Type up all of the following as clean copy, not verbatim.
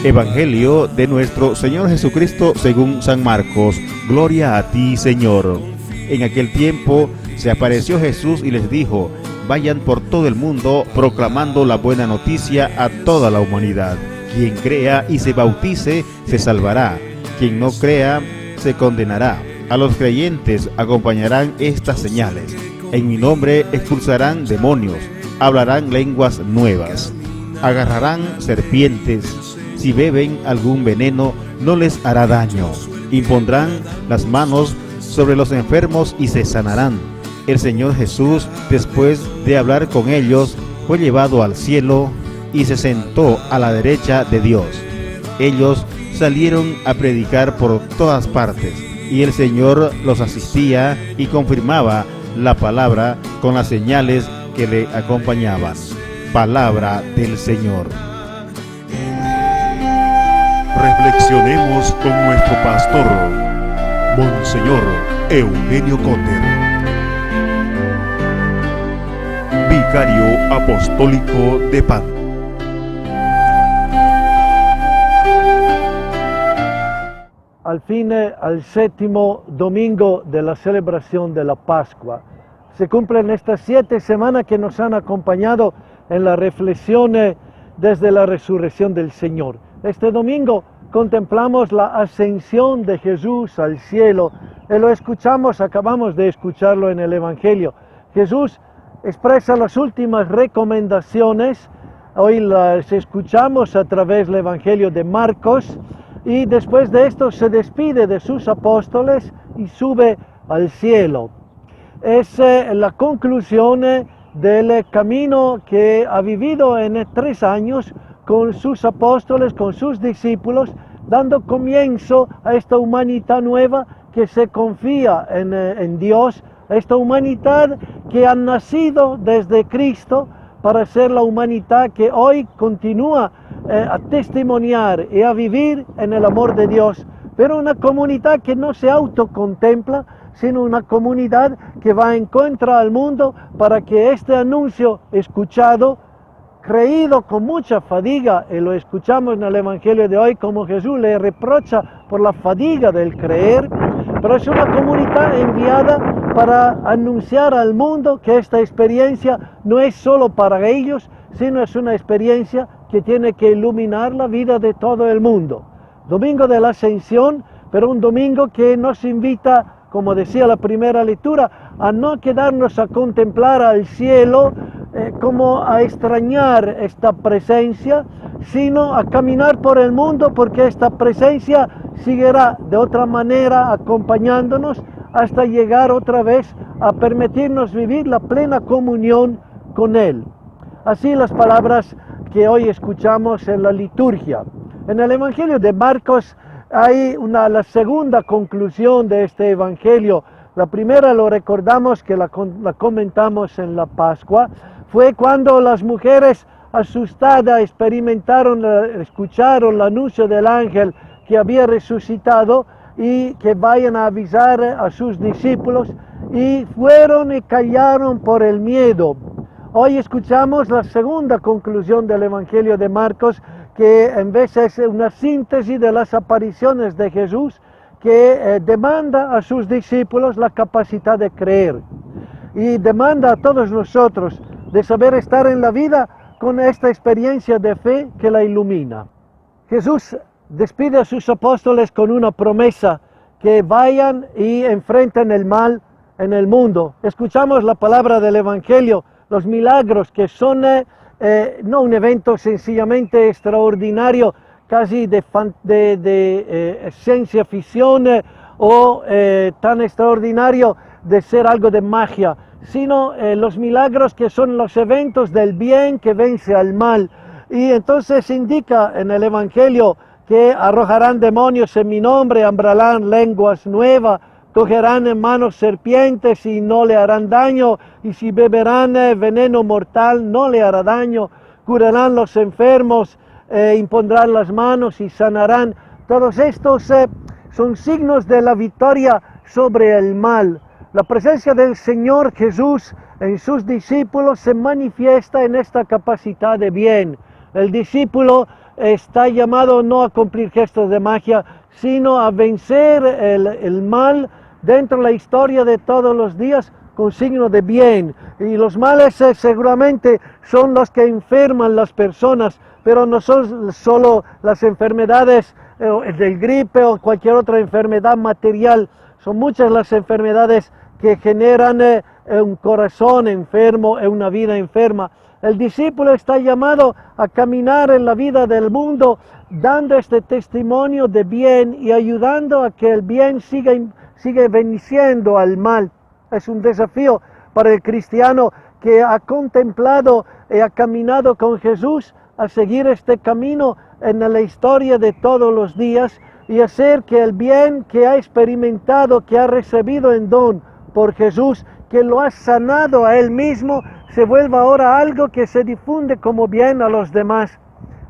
Evangelio de nuestro Señor Jesucristo según San Marcos. Gloria a ti, Señor. En aquel tiempo se apareció Jesús y les dijo: vayan por todo el mundo proclamando la buena noticia a toda la humanidad. Quien crea y se bautice se salvará. Quien no crea se condenará. A los creyentes acompañarán estas señales. En mi nombre expulsarán demonios, hablarán lenguas nuevas, agarrarán serpientes. Si beben algún veneno, no les hará daño. Impondrán las manos sobre los enfermos y se sanarán. El Señor Jesús, después de hablar con ellos, fue llevado al cielo y se sentó a la derecha de Dios. Ellos salieron a predicar por todas partes, y el Señor los asistía y confirmaba la palabra con las señales que le acompañaban. Palabra del Señor. Reflexionemos con nuestro pastor, Monseñor Eugenio Cotter, Vicario Apostólico de Pan. Al fin, al séptimo domingo de la celebración de la Pascua, se cumplen estas 7 semanas que nos han acompañado en la reflexión desde la resurrección del Señor. Este domingo contemplamos la ascensión de Jesús al cielo y lo escuchamos, acabamos de escucharlo en el Evangelio. Jesús expresa las últimas recomendaciones, hoy las escuchamos a través del Evangelio de Marcos, y después de esto se despide de sus apóstoles y sube al cielo. Es la conclusión del camino que ha vivido en 3 años con sus apóstoles, con sus discípulos, dando comienzo a esta humanidad nueva que se confía en Dios, a esta humanidad que ha nacido desde Cristo para ser la humanidad que hoy continúa a testimoniar y a vivir en el amor de Dios, pero una comunidad que no se autocontempla, sino una comunidad que va en contra al mundo para que este anuncio escuchado, creído con mucha fatiga, y lo escuchamos en el Evangelio de hoy, como Jesús le reprocha por la fatiga del creer, pero es una comunidad enviada para anunciar al mundo que esta experiencia no es solo para ellos, sino es una experiencia que tiene que iluminar la vida de todo el mundo. Domingo de la Ascensión, pero un domingo que nos invita, como decía la primera lectura, a no quedarnos a contemplar al cielo como a extrañar esta presencia, sino a caminar por el mundo, porque esta presencia seguirá de otra manera acompañándonos hasta llegar otra vez a permitirnos vivir la plena comunión con Él. Así las palabras que hoy escuchamos en la liturgia. En el Evangelio de Marcos hay la segunda conclusión de este Evangelio. La primera, lo recordamos, que la comentamos en la Pascua, fue cuando las mujeres asustadas escucharon el anuncio del ángel que había resucitado y que vayan a avisar a sus discípulos, y fueron y callaron por el miedo. Hoy escuchamos la segunda conclusión del Evangelio de Marcos, que en vez es una síntesis de las apariciones de Jesús, que demanda a sus discípulos la capacidad de creer y demanda a todos nosotros de saber estar en la vida con esta experiencia de fe que la ilumina. Jesús despide a sus apóstoles con una promesa: que vayan y enfrenten el mal en el mundo. Escuchamos la palabra del Evangelio, los milagros que son no un evento sencillamente extraordinario, casi de ciencia ficción o tan extraordinario de ser algo de magia, sino los milagros que son los eventos del bien que vence al mal. Y entonces indica en el Evangelio que arrojarán demonios en mi nombre, hablarán lenguas nuevas, cogerán en manos serpientes y no le harán daño, y si beberán veneno mortal no le hará daño, curarán los enfermos, impondrán las manos y sanarán. Todos estos son signos de la victoria sobre el mal. La presencia del Señor Jesús en sus discípulos se manifiesta en esta capacidad de bien. El discípulo está llamado no a cumplir gestos de magia, sino a vencer el mal dentro de la historia de todos los días con signo de bien. Y los males seguramente son los que enferman las personas, pero no son solo las enfermedades del gripe o cualquier otra enfermedad material. Son muchas las enfermedades que generan un corazón enfermo, una vida enferma. El discípulo está llamado a caminar en la vida del mundo, dando este testimonio de bien y ayudando a que el bien siga venciendo al mal. Es un desafío para el cristiano que ha contemplado y ha caminado con Jesús a seguir este camino en la historia de todos los días y hacer que el bien que ha experimentado, que ha recibido en don por Jesús, que lo ha sanado a él mismo, se vuelva ahora algo que se difunde como bien a los demás.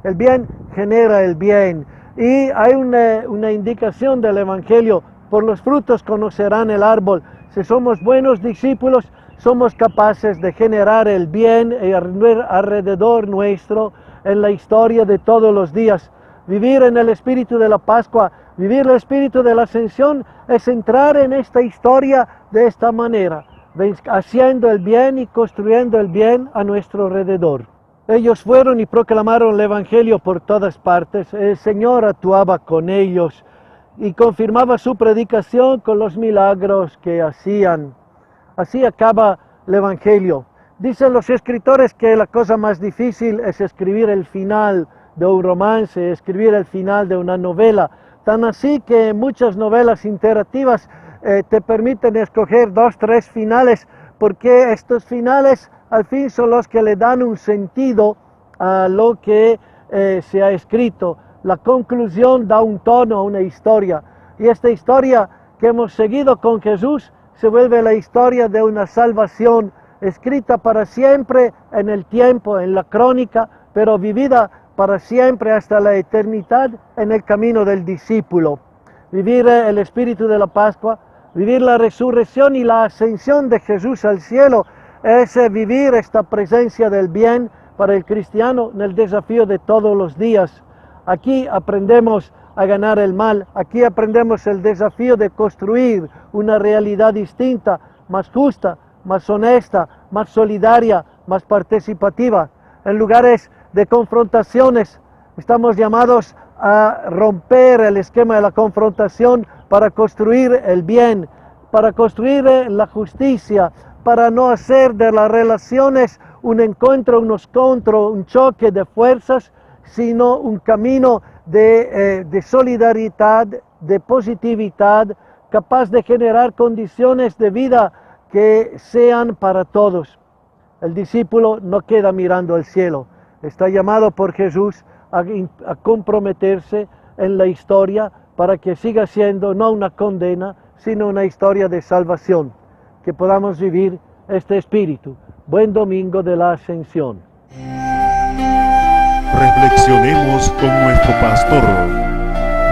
El bien genera el bien. Y hay una indicación del Evangelio: por los frutos conocerán el árbol. Si somos buenos discípulos, somos capaces de generar el bien alrededor nuestro en la historia de todos los días. Vivir en el espíritu de la Pascua, vivir el espíritu de la Ascensión, es entrar en esta historia de esta manera, haciendo el bien y construyendo el bien a nuestro alrededor. Ellos fueron y proclamaron el Evangelio por todas partes. El Señor actuaba con ellos y confirmaba su predicación con los milagros que hacían. Así acaba el Evangelio. Dicen los escritores que la cosa más difícil es escribir el final de un romance, escribir el final de una novela. Tan así que muchas novelas interactivas te permiten escoger 2, 3 finales, porque estos finales al fin son los que le dan un sentido a lo que se ha escrito. La conclusión da un tono a una historia, y esta historia que hemos seguido con Jesús se vuelve la historia de una salvación escrita para siempre en el tiempo, en la crónica, pero vivida para siempre hasta la eternidad en el camino del discípulo. Vivir el espíritu de la Pascua, vivir la resurrección y la ascensión de Jesús al cielo, es vivir esta presencia del bien para el cristiano en el desafío de todos los días. Aquí aprendemos a ganar el mal, aquí aprendemos el desafío de construir una realidad distinta, más justa, más honesta, más solidaria, más participativa. En lugares de confrontaciones estamos llamados a romper el esquema de la confrontación para construir el bien, para construir la justicia, para no hacer de las relaciones un encuentro, un choque de fuerzas, sino un camino de solidaridad, de positividad, capaz de generar condiciones de vida que sean para todos. El discípulo no queda mirando al cielo, está llamado por Jesús a comprometerse en la historia para que siga siendo no una condena, sino una historia de salvación, que podamos vivir este espíritu. Buen domingo de la Ascensión. Reflexionemos con nuestro pastor,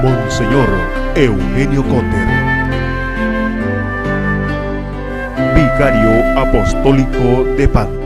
Monseñor Eugenio Cotter, vicario apostólico de Panta.